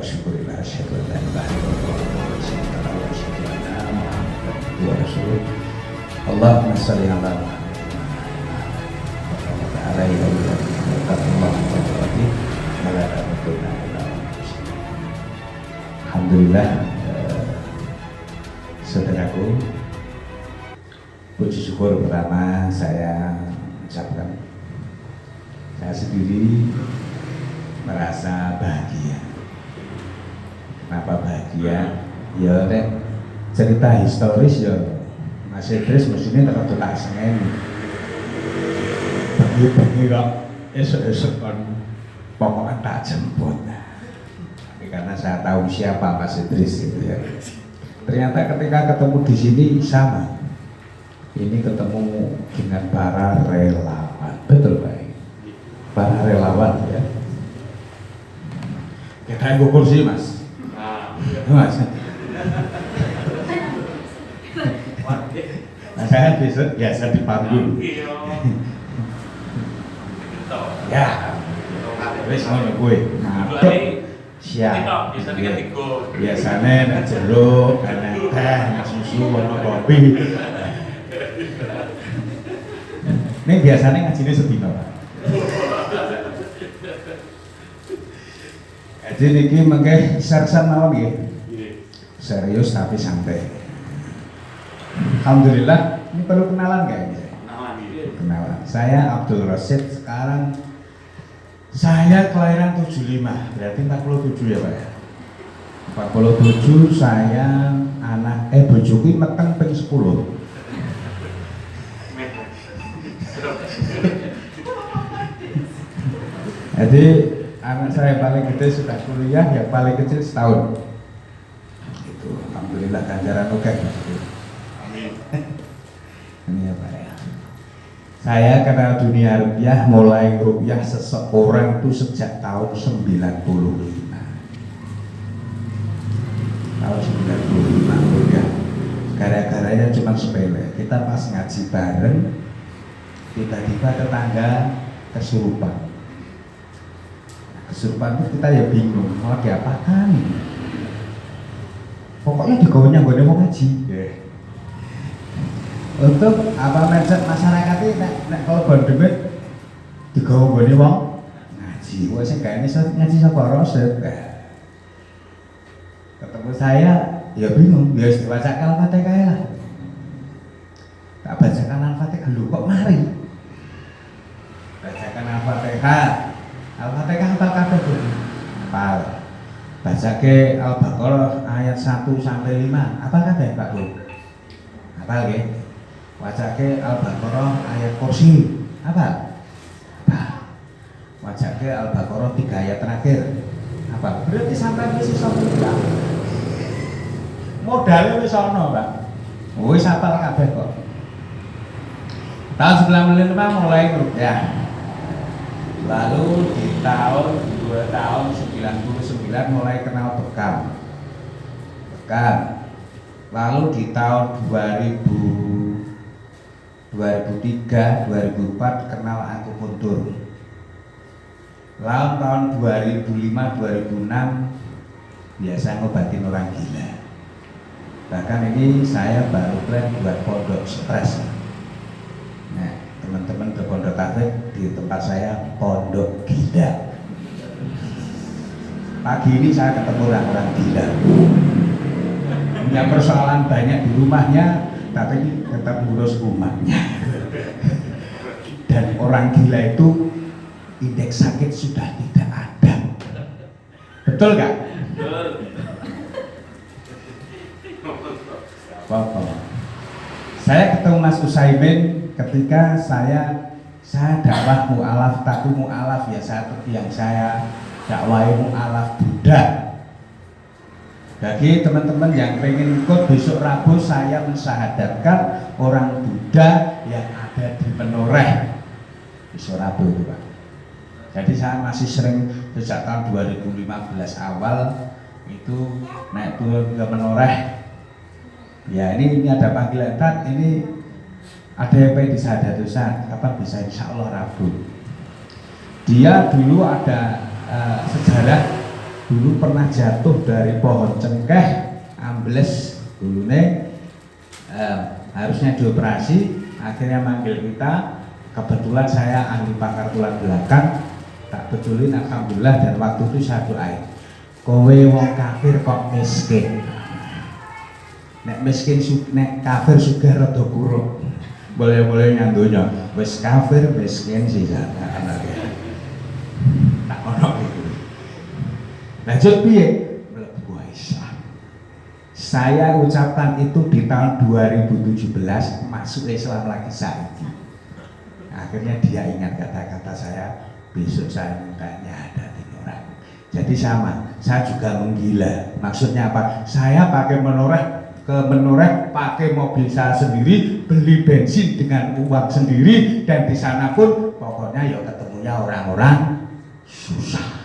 syukurillah asyhadu an la ilaha illallah wa asyhadu anna Muhammadan abduhu wa rasuluh. Allahumma shalli ala Muhammad wa ala alihi wa sahbihi. Alhamdulillah, saudaraku, puji syukur pertama saya ucapkan, saya sendiri merasa bahagia. Kenapa bahagia? Ya cerita historis ya Mas Idris mestinya terlalu tak sengen. Bengi-bengi kok esok-esok kan pokoknya tak jemput. Tapi karena saya tahu siapa Mas Idris itu ya. Ternyata ketika ketemu di sini sama. Ini ketemu dengan para relawan. Betul Pak? Para relawan ya. Kita yang kursi Mas. Mas. Nah, saya biasa di panggung. Ya. Wis ngono kuwi. Siap. Biasane nek jeruk, ana teh, ana susu, ana kopi. Ini biasanya ngajine sedina, Pak. Jadi niki mengke sersan mawon nggih. Serius tapi santai. Alhamdulillah, ini perlu kenalan nggak ini? Kenalan. Saya Abdul Rasid, sekarang saya kelahiran 75, berarti 47 ya Pak ya? 47 saya anak, bojoku meteng ping 10. Jadi anak saya paling gede sudah kuliah, yang paling kecil setahun. Itu alhamdulillah ganjaran oke. Ini ya Pak ya. Saya kenal dunia rupiah, mulai rupiah seseorang itu sejak tahun 95. Tahun 95 rupiah. Gara-garanya cuma sepele. Kita pas ngaji bareng, tiba-tiba tetangga kesurupan. Kesurupan itu kita ya bingung, mau diapakan? Pokoknya digawanya gue mau ngaji. Untuk apa mindset masyarakat ini, nek kalau bandemit digawa gue wong ngaji. Gue sih kayaknya ngaji sama Rasid. Ketemu saya, ya bingung. Ya dibacakan Al-Fatihah lah. Tak bacakan Al-Fatihah lu kok mari? Bacakan Al-Fatihah. Al-Fatihah apa kabeh Bu? Hafal. Baca ke Al-Baqarah ayat 1 sampai 5. Apa kabeh Pak Bu? Hafal nggih. Baca ke Al-Baqarah ayat kursi. Apa? Baca ke Al-Baqarah 3 ayat terakhir. Apa? Berarti sampai wis iso pulang. Modalnya wis ana, Pak. Wis hafal kabeh kok. Tahun 95 mulai rupiah. Lalu di tahun 99 mulai kenal bekam. Lalu di tahun 2003, 2004 kenal akupuntur. Lalu tahun 2005, 2006 biasa ngobatin orang gila. Bahkan ini saya baru plan buat pondok stres. Nah, teman-teman ke pondok tahlil di tempat saya pondok gila. Pagi ini saya ketemu orang-orang gila. Punya persoalan banyak di rumahnya, tapi tetap ngurus rumahnya. Dan orang gila itu indeks sakit sudah tidak ada. Betul gak? Betul. Saya ketemu Mas Usaimin ketika saya dakwah mu'alaf, tapi mu'alaf ya yang saya dakwahi mu'alaf Buddha. Bagi teman-teman yang pengen ikut, besok Rabu saya mensyahadatkan orang Buddha yang ada di Menoreh. Besok Rabu itu Pak. Jadi saya masih sering sejak tahun 2015 awal itu naik turun ke Menoreh. Ya ini ada panggilan Tat, ini ada yang pengen disyahadatkan, kapan bisa? Insya Allah Rabu. Dia dulu ada sejarah dulu pernah jatuh dari pohon cengkeh, ambles dulunya, harusnya dioperasi, akhirnya manggil kita. Kebetulan saya ahli pakar tulang belakang, tak betulin alhamdulillah, dan waktu itu saya doain, kowe wong kafir kok miskin, nek miskin nek kafir sugih rada kuruk, boleh-boleh nyandonya wis kafir miskin sih tak ono gitu. Lanjut piye? Mlebu Islam. Saya ucapkan itu di tahun 2017, masuk Islam lagi saiki. Akhirnya dia ingat kata-kata saya, besok saya mintanya ada orang. Jadi sama, saya juga menggila. Maksudnya apa? Saya pakai menoreh pakai mobil saya sendiri, beli bensin dengan uang sendiri, dan di sana pun pokoknya ya ketemunya orang-orang susah.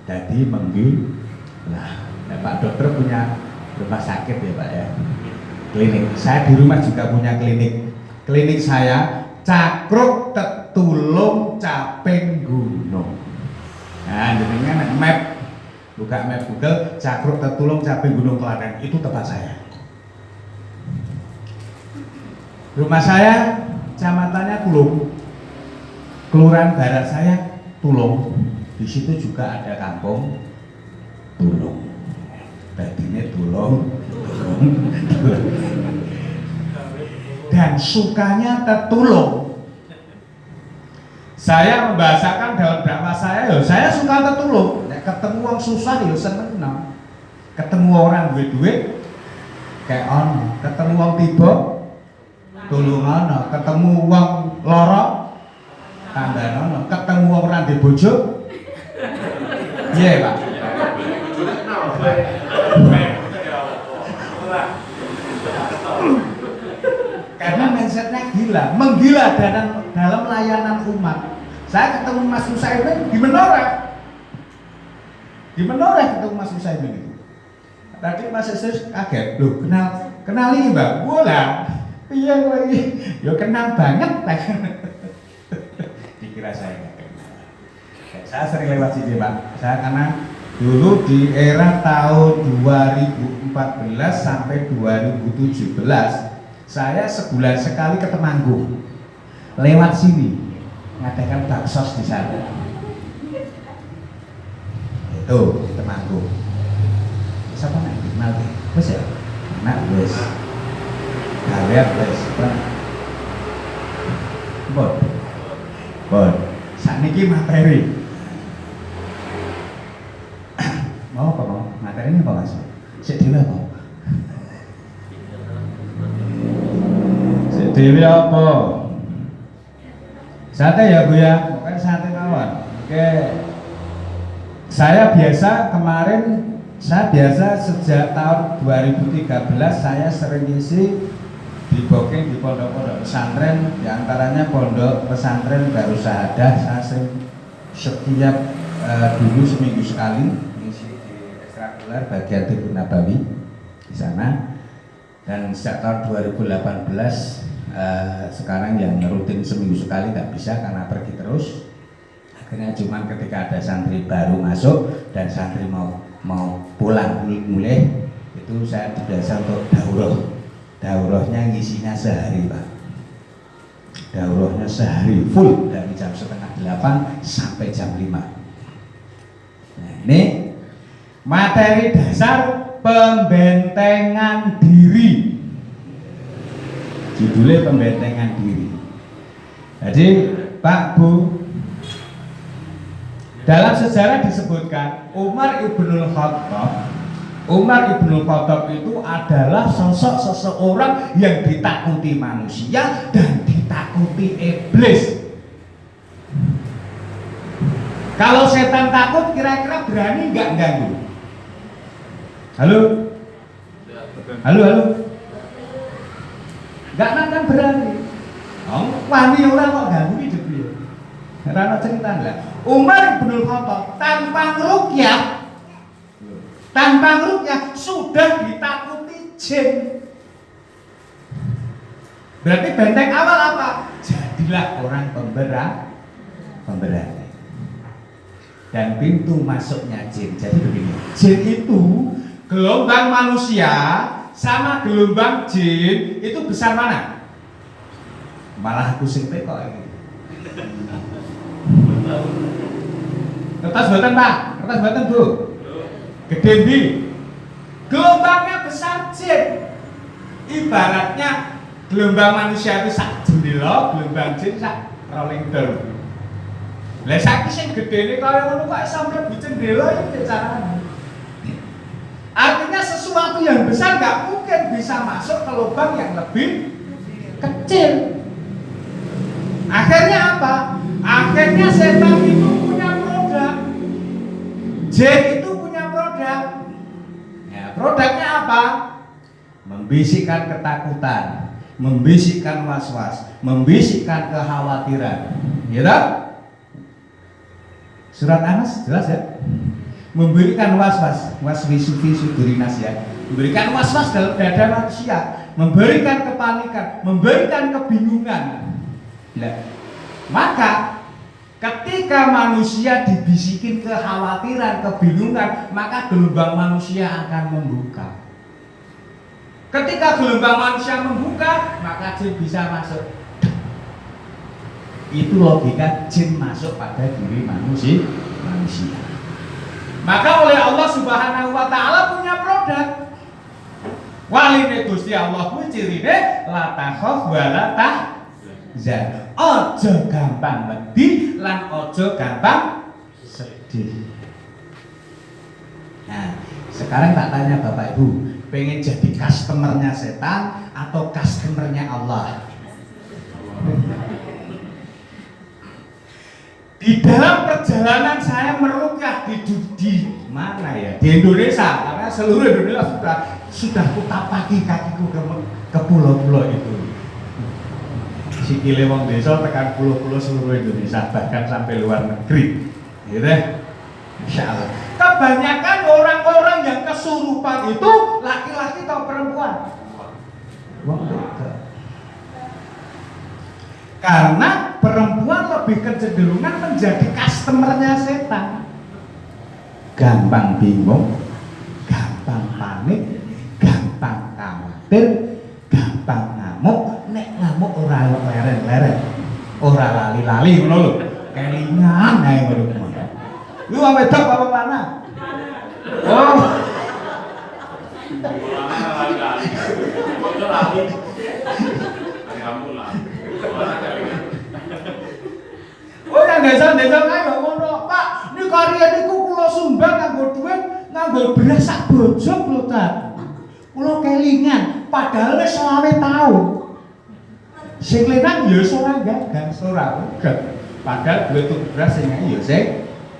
Jadi menggila. Nah, Pak Dokter punya rumah sakit ya Pak ya, klinik. Saya di rumah juga punya klinik. Klinik saya Cakruk Tetulung Caping Gunung. Nah, jenengan map, buka map Google, Cakruk Tetulung Caping Gunung Klaten, itu tempat saya. Rumah saya kecamatannya Tulung, kelurahan barat saya Tulung. Di situ juga ada kampung Tulung. Tadinya Tulung. Dan sukanya tertulung. Saya membahasakan dalam dakwah saya, saya suka tertulung. Ya, ketemu orang susah ya seneng. Ketemu orang duit kayak on, ketemu orang tiba tulung ono, ketemu orang lorok tambah ono, ketemu orang di bojo. Iya Pak. Karena mindsetnya gila, menggila dalam layanan umat. Saya ketemu Mas Musaimin di Menoreh, ketemu Mas Musaimin itu. Tadi Mas Yesus kaget, loh kenal ini Mbak, bola, iya lagi, yo kenal banget, dikira saya nggak kenal. Saya sering lewat sini Pak, saya karena dulu di era tahun 2014 sampai 2017. Saya sebulan sekali ke Temanggung, lewat sini ngadakan baksos di sana. Itu Temanggung. Siapa nih? Kenal deh. Wes ya? Anak wes. Kalian wes. Bon. Saat ini materi. Mau apa mau? Materi ini apa mas? Sedih apa? Dewi apa? Sate ya Bu ya, pokoknya sate mawon. Oke. Saya biasa sejak tahun 2013 saya sering ngisi di booking di pondok-pondok pesantren, diantaranya pondok pesantren Darus Saadah. Saya setiap dulu seminggu sekali ngisi di ekstrakurikuler bagian Tibur Nabawi di sana. Dan sejak tahun 2018 sekarang yang rutin seminggu sekali nggak bisa karena pergi terus. Akhirnya cuman ketika ada santri baru masuk dan santri mau pulang mulai itu saya biasa untuk daurahnya ngisinya sehari Pak. Daurahnya sehari full dari jam 7:30 sampai jam 5. Nah ini materi dasar pembentengan diri. Judulnya pembentengan diri. Jadi Pak Bu, dalam sejarah disebutkan Umar Ibnul Khattab itu adalah sosok seseorang yang ditakuti manusia dan ditakuti iblis. Kalau setan takut kira-kira berani nggak ganggu? Halo? Gak akan berani. Wani orang kok ganggu hidup dia. Rana cerita lah. Umar Ibnul Khattab tanpa ruqyah sudah ditakuti jin. Berarti benteng awal apa? Jadilah orang pemberani. dan pintu masuknya jin. Jadi begini, jin itu gelombang manusia sama gelombang jin itu besar mana? Malah aku sing teko iki. Kertas boten Pak, kertas boten Bu. Gede ndi? Gelombangnya besar jin. Ibaratnya gelombang manusia itu sak jendela, gelombang jin sak rolling door. Lah saiki sing gedene kaya ngono kok iso mlebu jendela iki carane. Artinya sesuatu yang besar nggak mungkin bisa masuk ke lubang yang lebih kecil. Akhirnya apa? Akhirnya setan itu punya produk. Jin itu punya produk. Ya, produknya apa? Membisikkan ketakutan, membisikkan was-was, membisikkan kekhawatiran. Gitu? Surat Anas jelas ya? Memberikan was-was, waswisufi sudurinas ya, memberikan was-was dalam dada manusia, memberikan kepanikan, memberikan kebingungan. Nah, maka ketika manusia dibisikin kekhawatiran, kebingungan, maka gelombang manusia akan membuka. Ketika gelombang manusia membuka, maka jin bisa masuk. Itu logika jin masuk pada diri manusia. Maka oleh Allah Subhanahu wa taala punya produk. Waline Gusti Allah kuwi cirine la takhaf wa la tahzan. Aja gampang wedi lan aja gampang sedih. Nah, sekarang tak tanya Bapak Ibu, pengen jadi customernya setan atau customernya Allah? Di dalam perjalanan saya merukyah di mana ya? Di Indonesia, karena seluruh Indonesia sudah kutapaki kakiku ke pulau-pulau itu. Sikile wong desa tekan pulau-pulau seluruh Indonesia, bahkan sampai luar negeri. Gitu. Insyaallah. Kebanyakan orang-orang yang kesurupan itu laki-laki atau perempuan? Karena perempuan lebih kecenderungan menjadi customernya setan. Gampang bingung, gampang panik, gampang khawatir, gampang ngamuk. Nek ngamuk ora leren-leren, ora lali-lali ngono lho. Kelingan ae ngono. Lu wedok apa mana? Oh. Oh yang desa-desa kae kok ngono, Pak. Niku karya niku kula sumbang nganggo dhuwit, nganggo beras sak bojong lho, Tat. Kula kelingan, padahal wis 20 tahun. Sing lanang ya ora gagas, ora uget. Padahal duwe tuku beras sing ya sing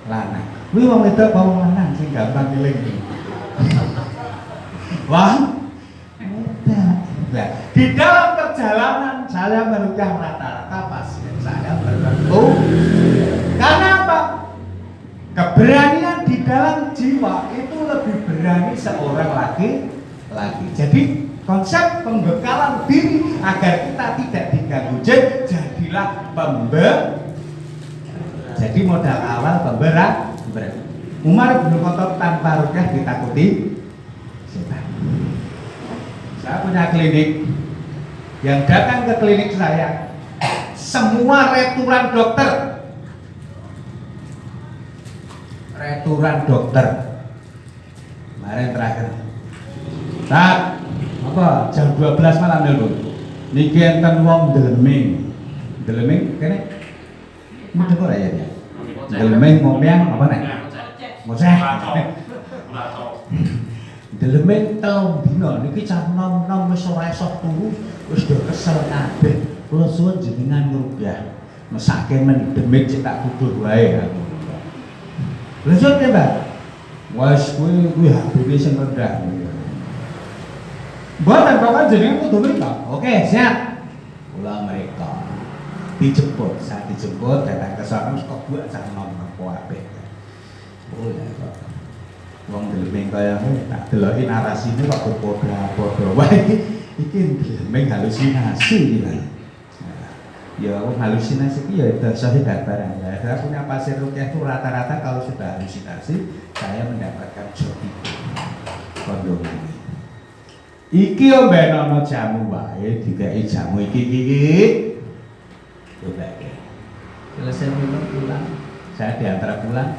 lanang. Kuwi wong wedok apa wong lanang sing gampang keling. Wah. Nah, di dalam perjalanan saya merukyah rata-rata pasien saya bertentu. Karena apa? Keberanian di dalam jiwa itu lebih berani seorang laki. Jadi konsep pembekalan diri agar kita tidak diganggu jin, jadilah jadi modal awal pemberat. Umar bin Khattab tanpa rukyah ditakuti setan. Saya punya klinik, yang datang ke klinik saya semua returan dokter. Kemarin terakhir. Saat apa? Jam 12 malam dulu. Niki enten wong deleming. Deleming kene. Mau dengar ya dia. Deleming ngomong apa nek? Ngoceh. Deleming telung dina niki cah nom-nom wis ora iso turu, wis do kesel kabeh. Kula suwun jenengan ngrubyah. Mesake men demit cetak kudur wae aku. Lha sok ya, Mbak. Wes kuwi HP-ne sing rendah. Mboten kok jenengan kudu mriko. Oke, siap. Kula mriko. Dijemput, saat dijemput datang ke sana kok buat cah nom apa apik. Oh ya kok. Wong deleming kaya tak deloki narasine kok padha-padha wae. Iki deleming halusinasi iki lho. Ya halusinasi itu ya syahid barang. Ya, saya punya pasien rukyah itu rata-rata kalau sudah halusinasi saya mendapatkan job itu. Kondo ini. Iki yo benono jamu wae, dikai jamu iki. Coba ke. Selesai minum pulang. Saya diantar pulang.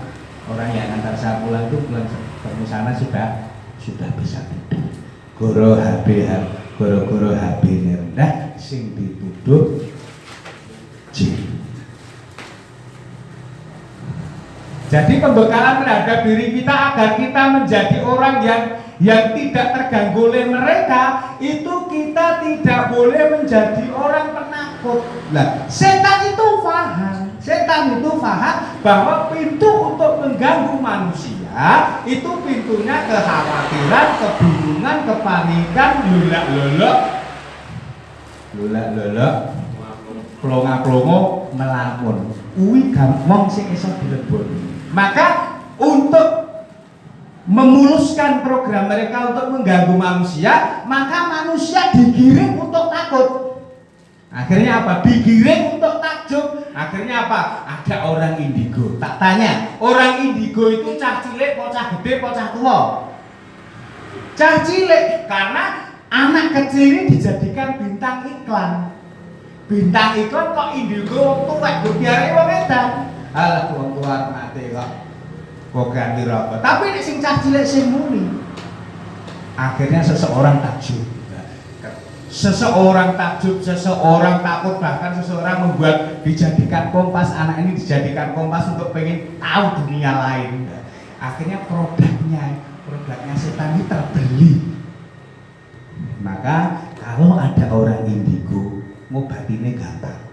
Orang yang antar saya pulang itu pulang ketemu sana sudah bisa tidur. Goro HP rendah sing dituduh jin. Jadi pembekalan terhadap diri kita agar kita menjadi orang yang tidak terganggu oleh mereka, itu kita tidak boleh menjadi orang penakut. Nah, setan itu paham bahwa pintu untuk mengganggu manusia itu pintunya kekhawatiran, kebingungan, kepanikan, lulak-lulak, plonga-plongo, melamun. Kuwi gampang sing iso dileboni. Maka untuk memuluskan program mereka untuk mengganggu manusia, maka manusia digiring untuk takut. Akhirnya apa? Digiring untuk takjub. Akhirnya apa? Ada orang indigo. Tak tanya, orang indigo itu cah cilik, cah gede, cah tua? Cah cilik, karena anak kecil ini dijadikan bintang iklan. Bintang iklan kok indigo tuwek biare wong edan. Alah wong tua mati kok ganti rokok. Tapi nek sing cah cilik sing muni. Akhirnya seseorang takjub. Seseorang takut, bahkan seseorang membuat dijadikan kompas, anak ini dijadikan kompas untuk pengen tahu dunia lain. Akhirnya produknya setan ini terbeli. Maka kalau ada orang indigo, ngobatine gampang.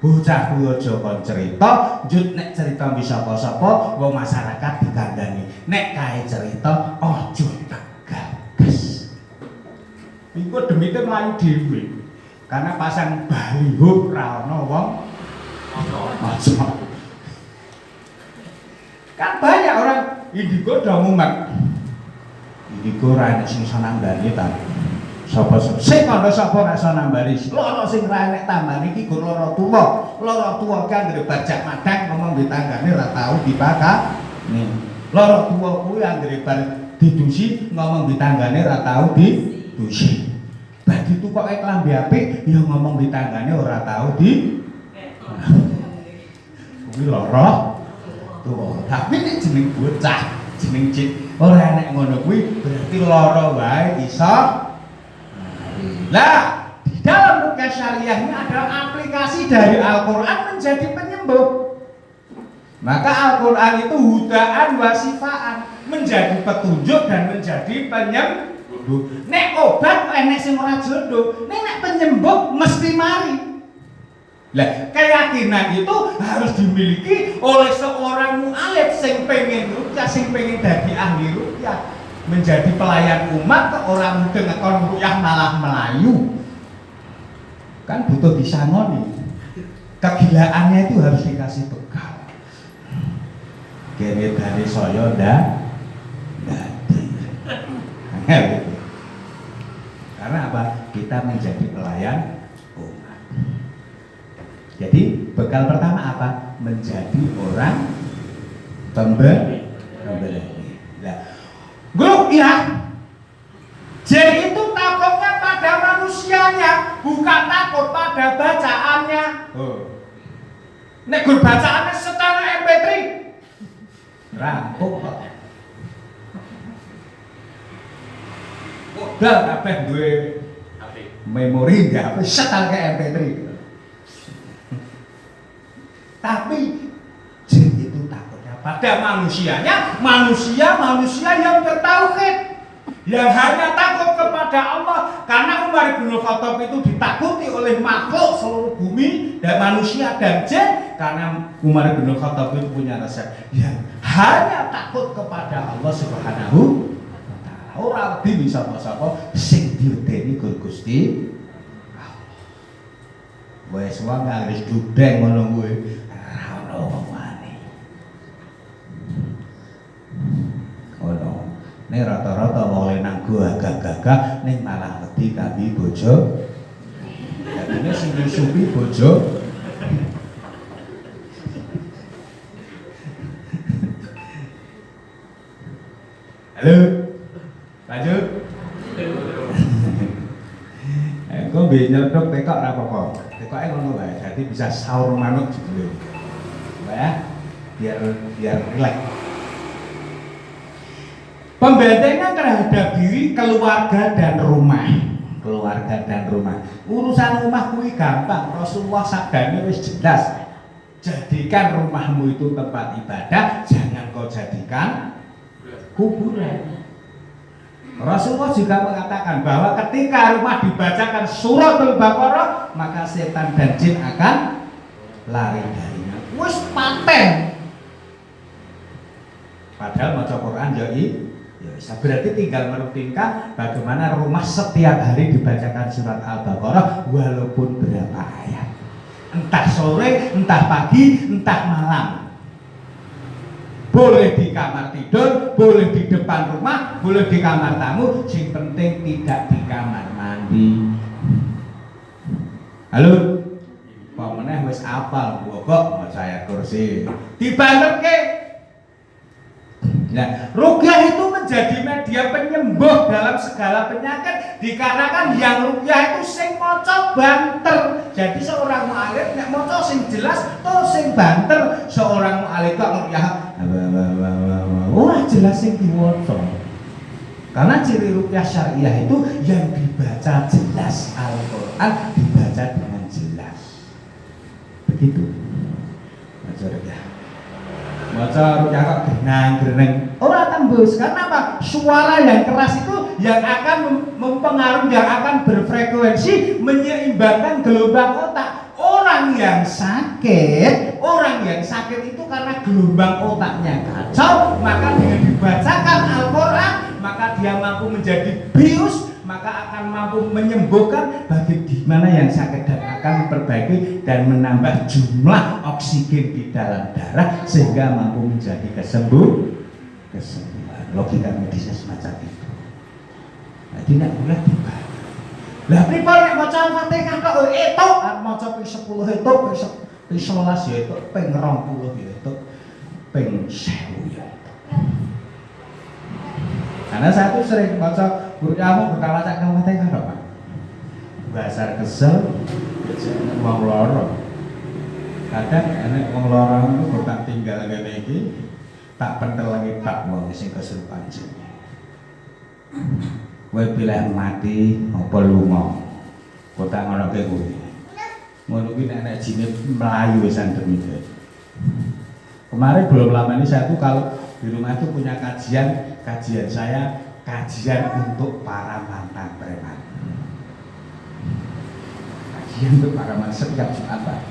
Bocah kuwi aja kon cerita, njut nek cerita bisa sapa wong masyarakat dikandani. Nek kae cerita aja tegas. Iku demite mlayu dhewe. Karena pasang baliho ra ono wong maca. Kan banyak orang indigo udah mumet. Indigo ra enek sing sanambani ta. Sapa sing ana sapa nek iso nambari loro sing ra enek tambane iki gur lara tuwa kan anggere bajak madang ngomong di tanggane ra tau dipakani. Lara tuwa kuwi anggere bar didusi ngomong di tanggane ra tau didusi. Bagi tukoke klambi apik ya ngomong di tanggane ora tau di kuwi lara tuwa. Tapi nek jeneng bocah, jeneng cit ora enek ngono kuwi berarti lara wae iso. Lah, di dalam rukyah syariah ini adalah aplikasi dari Al-Quran menjadi penyembuh. Maka Al-Quran itu hudaan wasifaan, menjadi petunjuk dan menjadi penyembuh. Nek obat enek sing ora jodoh, nek penyembuh mesti mari. Lah, keyakinan itu harus dimiliki oleh seorang mu'alif sing pengen rukyah, sing pengen dadi ahli rukyah. Menjadi pelayan umat ke orang mudeng ngekon rukyah malah melayu. Kan butuh disangoni. Kegilaannya itu harus dikasih bekal. Kene dari saya dadi. Karena apa? Kita menjadi pelayan umat. Jadi bekal pertama apa? Menjadi orang pemberi. Grup ya, jadi itu takutnya pada manusianya, bukan takut pada bacaannya. Nek grup bacaannya secara MP3, rampung kok. Udah kabeh duwe memori ya, setel ke MP3. Tapi jin itu takutnya pada manusianya, manusia yang bertauhid, yang hanya takut kepada Allah. Karena Umar bin Khattab itu ditakuti oleh makhluk seluruh bumi dan manusia dan jin. Karena Umar bin Khattab itu punya resep yang hanya takut kepada Allah Subhanahu wa Ta'ala. Ora wedi sapa-sapa sing diwedeni Gusti Allah. Wes wae wis dudeng ngono kuwi. Nek rata-rata wong nang gua ning malah wedi kami bojo. Dadine sing disupi bojo Halo, lanjut. Engko mbek nyelthuk tekok ora apa-apa. Tekoke ngono wae, dadi bisa sahur manuk jebule. Ya, biar rileks. Pembentengan terhadap diri, keluarga dan rumah. Keluarga dan rumah. Urusan rumah kuwi gampang. Rasulullah sabdane wis jelas. Jadikan rumahmu itu tempat ibadah, jangan kau jadikan kuburan. Rasulullah juga mengatakan bahwa ketika rumah dibacakan suratul Baqarah, maka setan dan jin akan lari darinya. Wis paten. Padahal maca Quran ya bisa, berarti tinggal merutinkan bagaimana rumah setiap hari dibacakan surat Al-Baqarah walaupun berapa ayat. Entah sore, entah pagi, entah malam. Boleh di kamar tidur, boleh di depan rumah, boleh di kamar tamu, yang penting tidak di kamar mandi. Halo? Kok meneh wis apal kok saya kursi. Dibalerke. Nah, ruqyah itu menjadi media penyembuh dalam segala penyakit dikarenakan yang ruqyah itu sing maca banter. Jadi seorang mu'alif nek maca sing jelas to sing banter, seorang mu'alif kok ruqyah ora jelas sing diwaca. Karena ciri ruqyah syariah itu yang dibaca jelas, Al-Qur'an dibaca dengan jelas. Begitu. Baca ruqyah. Baca ruqyah kok genang-geneng ora tembus. Karena apa? Suara yang keras itu yang akan mempengaruhi, yang akan berfrekuensi menyeimbangkan gelombang otak. Orang yang sakit itu karena gelombang otaknya kacau, maka dengan dibacakan Al-Qur'an maka dia mampu menjadi bius, maka akan mampu menyembuhkan bagi di mana yang sakit dan akan memperbaiki dan menambah jumlah oksigen di dalam darah sehingga mampu menjadi kesembuhan. Logika medisnya semacam itu. Jadi nek boleh dibaca. Lah pripun nek maca Al-Fatihah kok etok, maca ping 10 etok, ping 11 ya etok, ping 20 ya etok, ping 1000 ya etok. Karena saya tuh sering baca kamu pertama cak kamu Fatihah kok Pak. Basar kesel, wong loro. Kadang enek wong loro itu tak tinggal ngene iki, tak pentel lagi tak wong sing kesurupan jenenge. Kowe pilih mati apa lunga. Kota ngono ke kuwi. Ngono kuwi nek jine melayu wisan demite. Kemarin belum lama ini saya tuh kalau di rumah itu punya kajian saya kajian untuk para mantan preman. Kajian untuk para mantan setiap Jumat Pak.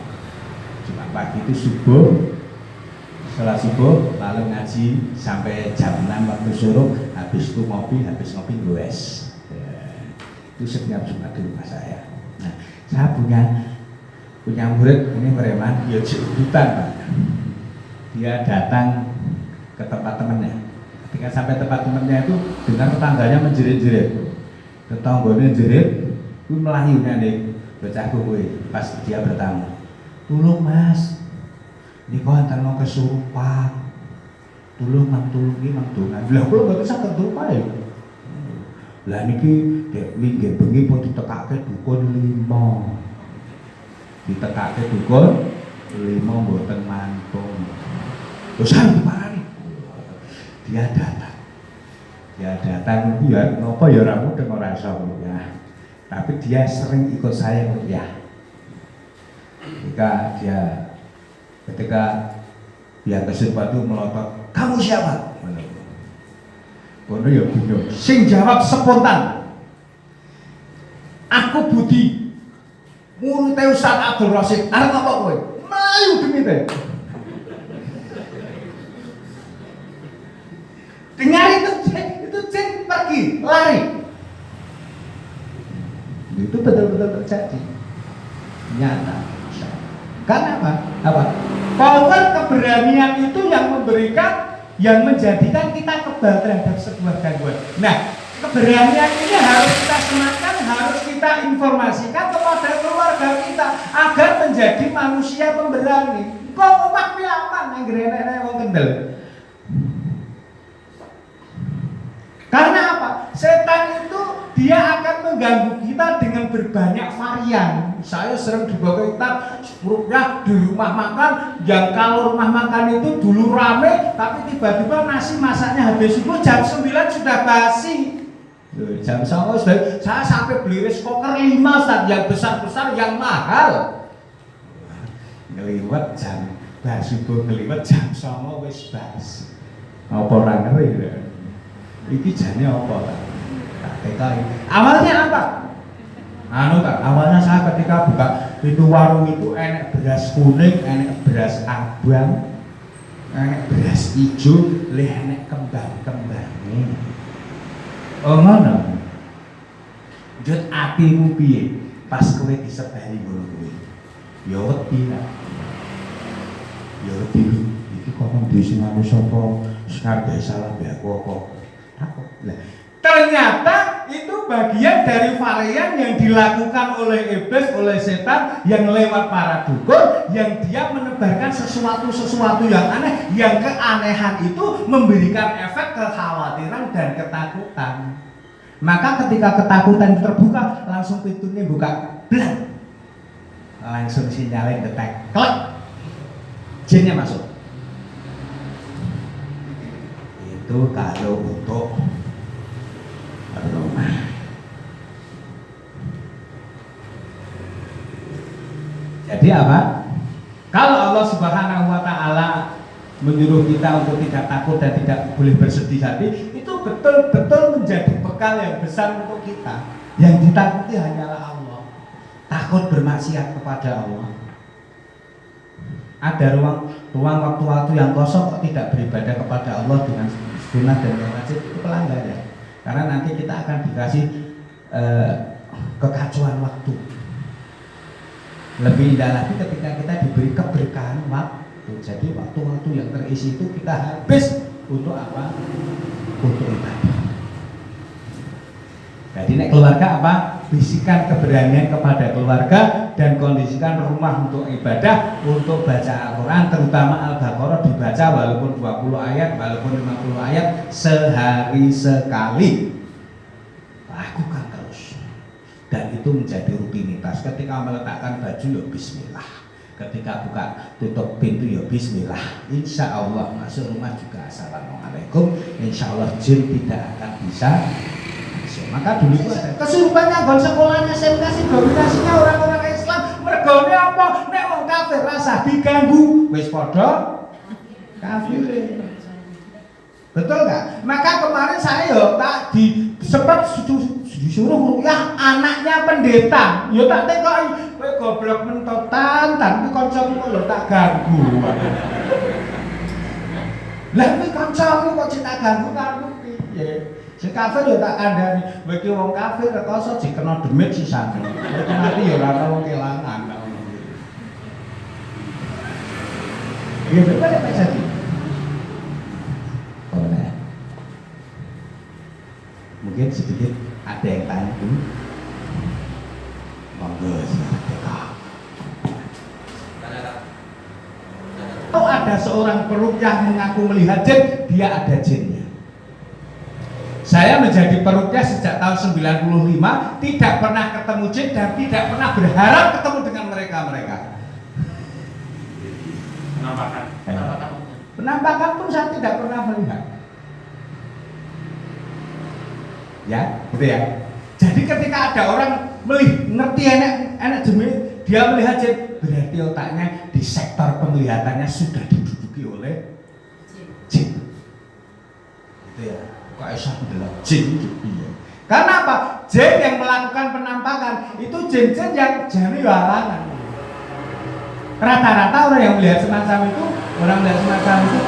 Jumat pagi itu subuh, setelah subuh lalu ngaji sampai jam 6 waktu suruh, habis itu ngopi goes. Ya, itu setiap Jumat di rumah saya. Nah, saya punya murid ini preman, dia hutan Pak. Dia datang ke tempat temannya. Ketika sampai tempat temannya itu dengar tetangganya menjerit-jerit. Tetangganya jerit, itu melayu nih bocahku kuwi. Pas dia bertamu, "Tulung Mas, ini kau antarno kesurupan. Tulung mang dongan." Lah kula mboten saged ndupae. Lah niki dek wingi bengi pun ditekake dukun 5. Ditekake dukun 5 mboten mantung. Terus saya diparani. Dia datang ya ngopo ya ora mudeng ora iso ya. Tapi dia sering ikut saya ya. Ketika dia kesurupan itu melotot, "Kamu siapa?" Kono ya bingung. Sing jawab spontan, "Aku Budi, murid Ustaz Abdul Rasyid." Arep apa kowe? Melayu demite. Dengar itu jin pergi, lari. Itu betul-betul terjadi. Nyata. Karena apa? Power keberanian itu yang memberikan, yang menjadikan kita kebal terhadap sebuah gangguan. Nah, keberanian ini harus kita sematkan, harus kita informasikan kepada keluarga kita agar menjadi manusia pemberani. Kok omah piye aman anggere enek wong kendel. dia akan mengganggu kita dengan berbanyak varian. Saya sering dibawa kita rukyah di rumah makan, yang kalau rumah makan itu dulu rame, tapi tiba-tiba nasi masaknya habis subuh jam 9 sudah basi. Jam 9 sudah, saya sampai beli rice cooker 5 Ustaz, yang besar-besar, yang mahal. Ngeliwat jam bar subuh, ngeliwat jam 9 wis basi. Apa ora ngeri ya? Iki jane apa ta? Tak tekai. Awalnya apa? Awalnya saya ketika buka pintu warung itu enek beras kuning, enek beras abang, enek beras hijau, leh enek kembang-kembangnya. Oh ngono. Jut atimu piye pas kowe disebari ngono kuwi? Ya wedi lah. Ya wedi iki kok dhising anu sapa? Sekarang salah be aku apa? Nah, ternyata itu bagian dari varian yang dilakukan oleh iblis, oleh setan yang lewat para dukun, yang dia menebarkan sesuatu yang aneh, yang keanehan itu memberikan efek kekhawatiran dan ketakutan. Maka ketika ketakutan terbuka, langsung pintunya buka, blang, langsung sinyalin detek, klik, jinnya masuk. Itu kalau untuk rumah. Jadi apa? Kalau Allah Subhanahu wa taala menyuruh kita untuk tidak takut dan tidak boleh bersedih hati, itu betul-betul menjadi bekal yang besar untuk kita. Yang ditakuti hanyalah Allah. Takut bermaksiat kepada Allah. Ada ruang waktu-waktu yang kosong kok tidak beribadah kepada Allah dengan sunnah dan wajib, itu pelanggaran. Karena nanti kita akan dikasih kekacauan waktu. Lebih indah lagi ketika kita diberi keberkahan waktu. Jadi waktu-waktu yang terisi itu kita habis untuk apa? Untuk ibadah. Jadi nek keluarga apa? Bisikan keberanian kepada keluarga dan kondisikan rumah untuk ibadah, untuk baca Al-Quran, terutama Al-Baqarah dibaca walaupun 20 ayat, walaupun 50 ayat sehari sekali. Lakukan terus. Dan itu menjadi rutinitas. Ketika meletakkan baju ya bismillah. Ketika buka tutup pintu ya bismillah. Insya Allah masuk rumah juga assalamualaikum. Insya Allah jin tidak akan bisa. Maka dulu itu ada kesurupannya gon sekolahnya saya kasih dominasinya orang-orang Islam. Mergone apa? Nek wong kafir rasa diganggu wis padha kafir. Betul nggak? Maka kemarin saya yo tak sempat disuruh rukyah anaknya pendeta. Yo tak tekoki kowe goblok mentotan tapi kancamu kok lho tak ganggu. Lah kowe kancamu kok tak ganggu karo piye? Si kafir ya tak kandhani, kowe iki wong kafir rekoso dikena demit sisane. Kowe mati ya ora ono kelangan. Ya betul apa jadi? Oh, nah. Mungkin sedikit ada yang tanya dulu. Monggo silakan. Kalau ada seorang perukyah mengaku melihat jin, dia ada jinnya. Saya menjadi perukyah sejak tahun 95, tidak pernah ketemu jin dan tidak pernah berharap ketemu dengan mereka. Penampakan pun saya tidak pernah melihat. Ya, gitu ya. Jadi ketika ada orang ngerti enak jenis, dia melihat jin, berarti otaknya di sektor penglihatannya sudah diduduki oleh jin. Gitu ya. Kok Aisyah adalah jin gitu. Karena apa? Jin yang melakukan penampakan itu jin-jin yang jari halangan. Rata-rata orang yang melihat semacam itu,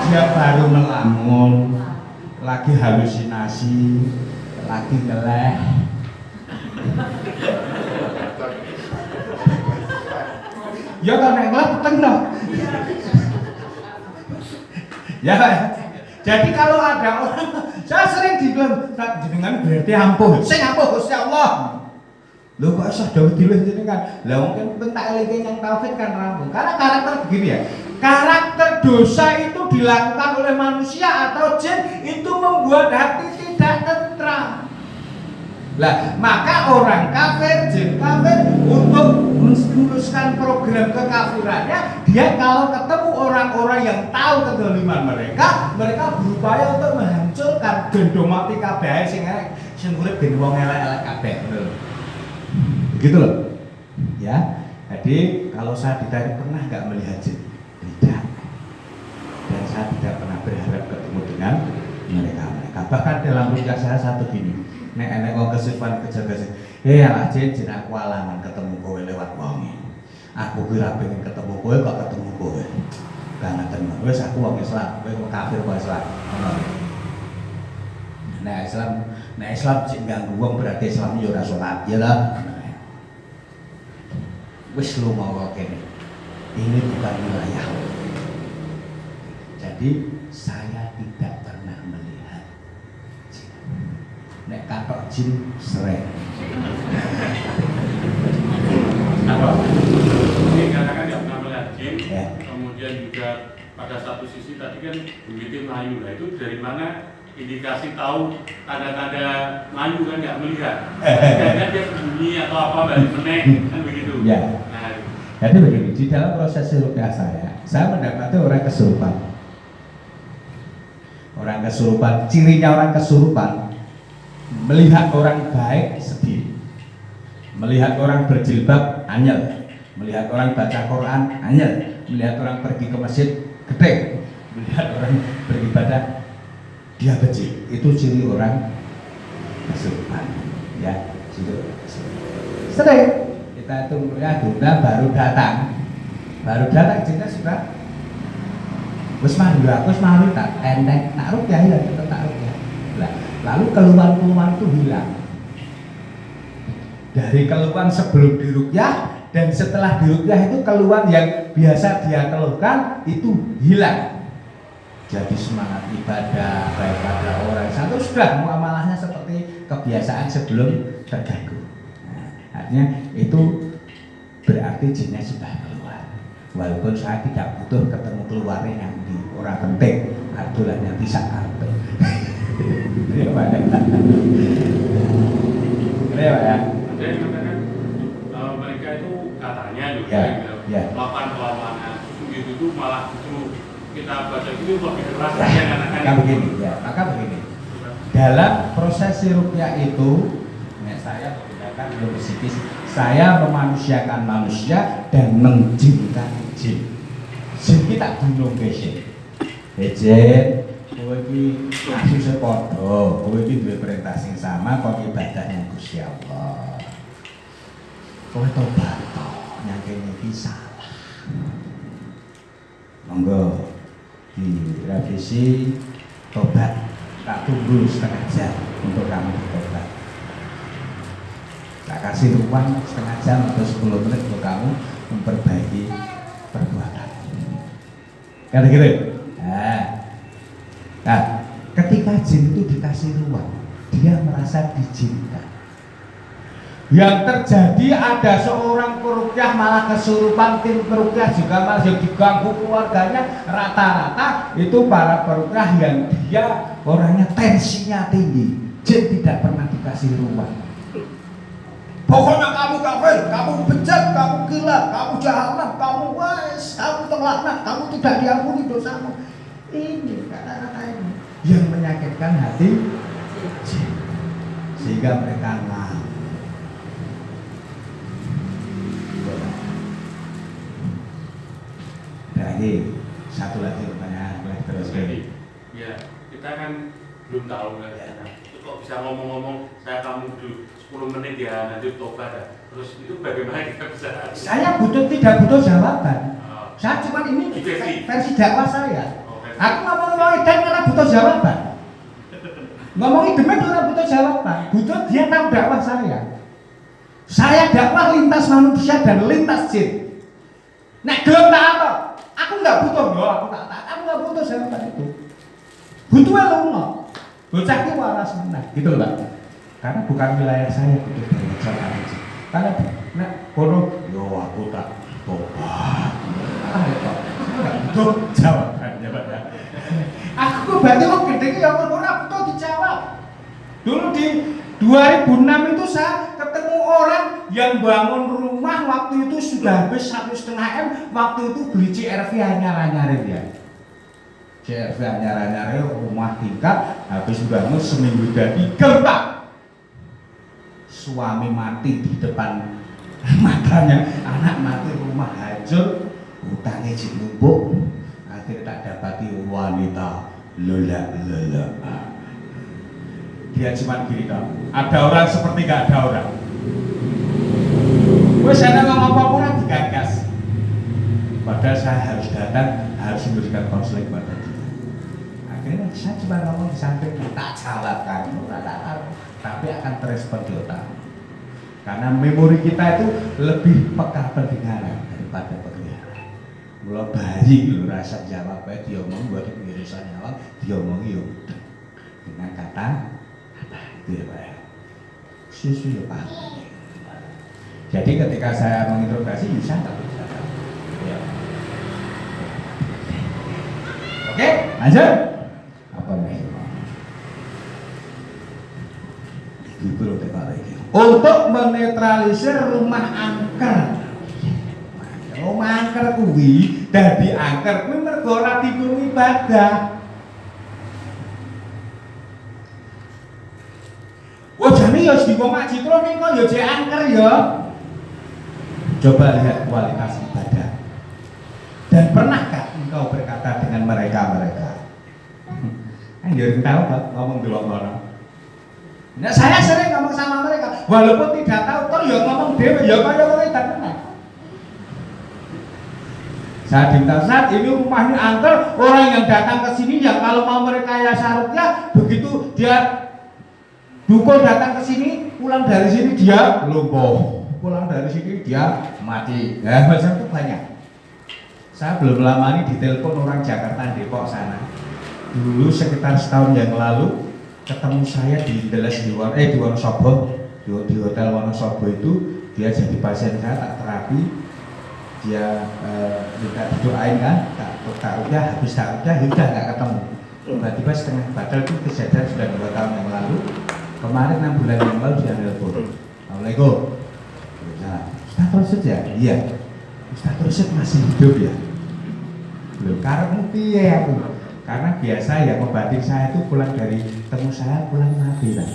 dia baru melamun, lagi halusinasi, lagi ngeleh. Ya kan ngeleh peteng dong. Ya Pak. Jadi kalau ada orang, saya sering dibilang, jenengan berarti ampuh. Sing ampuh Gusti Allah. Lho kok iso dawuh dilih jenengan. Lah mungkin tak elinge yang taufik kan rampung. Karena karakter begini ya. Karakter dosa itu dilakukan oleh manusia atau jin itu membuat hati tidak tentram. Lah, maka orang kafir, jin kafir untuk menstimuluskan program kekafirannya, dia kalau ketemu orang-orang yang tahu kezaliman mereka berupaya untuk menghancurkan gendong mati kabeh sing elek, sing urip ben wong elek-elek kabeh. Begitu loh. Ya. Jadi kalau saya ditanya pernah nggak melihat jin? Tidak. Dan saya tidak pernah berharap ketemu dengan mereka. Bahkan dalam rukyah saya satu gini. Nek enek wong kesurupan kejaga sih. Lah jin aku alangan ketemu kowe lewat wonge. Aku kira pengen ketemu kowe kok ketemu kowe. Karena tenan wis aku wong Islam, kowe kok kafir kok Islam. Nek Islam sing ganggu wong berarti Islam yo ora salat, ya lah. Wis lu mau kene. Ini bukan wilayah. Jadi saya tidak pernah melihat jin. Nek katok jin seret. Apa? Ini katakan tidak pernah melihat jin, ya. Kemudian juga pada satu sisi tadi kan begitu Melayu. Nah itu dari mana indikasi tahu tanda-tanda Melayu kan nggak melihat? Kayaknya dia bunyi atau apa balik meneng kan begitu. Ya. Nah, jadi begini, di dalam proses rukyah saya mendapati orang kesurupan. Orang kesurupan, cirinya orang kesurupan melihat orang baik sedih, melihat orang berjilbab anyel, melihat orang baca Quran anyel, melihat orang pergi ke masjid gede, melihat orang beribadah dia benci. Itu ciri orang kesurupan. Ya, ciri sering kita itu melihat dunia baru datang cinta sudah wis malu tak enteng tak rukyah ya tetap tak rukyah. Lalu keluhan itu hilang. Dari keluhan sebelum dirukyah dan setelah dirukyah itu keluhan yang biasa dia keluhkan itu hilang. Jadi semangat ibadah baik pada orang satu sudah muamalahnya seperti kebiasaan sebelum terganggu. Artinya itu berarti jinnya sudah keluar. Walaupun saya tidak butuh ketemu keluarnya yang di orang penting, aturannya bisa atur. Ya Pak ya. Ya Pak ya. Saya mengatakan mereka itu katanya juga melakukan perlawanan itu malah justru kita baca itu lebih keras maka begini ya, maka begini. Dalam proses rukyah itu, saya menggunakan ilmu psikis, saya memanusiakan manusia dan menjinkan jin. Jin kita bunuh jin. Jin, kowe iki kasusé padha, kowe iki duwe perintah sing sama kok ibadahnya Gusti Allah. Kowe tobat to, yang kene iki salah. Monggo direvisi tobat, tak tunggu setengah jam untuk kamu bertobat. Tak kasih ruang setengah jam atau 10 menit untuk kamu memperbaiki perbuatan. Kata gitu. Nah, ketika jin itu dikasih ruang, dia merasa diizinkan. Yang terjadi ada seorang perukyah malah kesurupan, tim perukyah juga malah yang diganggu keluarganya. Rata-rata itu para perukyah yang dia orangnya tensinya tinggi. Jin tidak pernah dikasih ruang. Pokoknya kamu kafir, kamu bejat, kamu gila, kamu jahanam, kamu wes, kamu terlaknat, kamu tidak diampuni dosamu. Ini kata-kata ini yang menyakitkan hati jin, sehingga mereka ngam. Terakhir, satu lagi pertanyaan terus jadi, ya kita kan belum tahu kan, kok bisa ngomong-ngomong saya kamu dulu 10 menit ya nanti tobat ya. Terus itu bagaimana kita bisa? Saya tidak butuh jawaban. Saya cuma ini versi dakwah saya. Aku ngomong edan karena butuh jawaban. Ngomong demen karena butuh jawaban. Butuh dia tahu dakwah saya. Saya dakwah lintas manusia dan lintas jin. Nek gelem tak apa? Aku nggak butuh, aku nggak butuh jawaban itu. Butuh lunga. Bocah ki waras meneh, gitu Pak. Karena bukan wilayah saya butuh jawaban itu. Karena nek kono yo aku tak tobat. Nggak butuh jawabannya Pak ya. Aku berarti kok gede ki ya ora butuh dijawab. Dulu di 2006 itu saya ketemu orang yang bangun rumah waktu itu sudah habis 1,5 M, waktu itu beli CRV anyar-anyarin ya. CRV anyar-anyarin rumah tingkat, habis bangun seminggu jadi gertak. Suami mati di depan matanya, anak mati, rumah hancur, hutangnya numpuk, akhirnya tak dapati wanita lola. Dia cuma gini dong, ada orang seperti gak ada orang. Wes saya ngomong apa orang digagas. Padahal saya harus datang, harus memberikan konseling pada dia. Akhirnya saya cuma ngomong di samping, tak jawab kan, tapi akan terespon di otak. Karena memori kita itu lebih peka pendengaran daripada penglihatan. Mulai bayi lu rasa jawab baik dia ngomong buat pengirusan nyawa, dia ngomong yo dengan kata itu ya Pak ya. Susu ya Pak. Jadi ketika saya menginterogasi bisa tak bisa. Ya. Oke, lanjut. Apa nih? Itu loh Pak lagi. Untuk menetralisir rumah angker. Rumah angker kuwi dadi angker kuwi mergo ora dipun ibadah. Oh jane ya di wong ngaji terus ning kok ya jek angker ya. Coba lihat kualitas ibadah. Dan pernahkah engkau berkata dengan mereka-mereka? Anjir tahu Pak ngomong di wong kono. Nah, saya sering ngomong sama mereka, walaupun tidak tahu, toh ya ngomong dewe, ya kaya mereka benar. Saya minta saat ini rumahnya angker, orang yang datang ke sini ya kalau mau merekayasa rukyah, begitu dia dukun datang ke sini, pulang dari sini dia lumpuh, pulang dari sini dia mati. Nah, macam itu banyak. Saya belum lama ini ditelepon orang Jakarta Depok sana. Dulu sekitar setahun yang lalu ketemu saya di Wonosobo, di hotel Wonosobo itu dia jadi pasien saya, tak terapi, dia minta didoain kan, tak udah habis tak udah nggak ketemu. Tiba-tiba setengah batal itu kejadian sudah 2 tahun yang lalu. Kemarin 6 bulan yang lalu dia telepon. Assalamualaikum. Ustaz Rosyid ya? Iya. Ustaz Rosyid masih hidup ya? Belum. Karena piye aku? Karena biasa ya pembatik saya itu pulang dari temu saya pulang mati lah.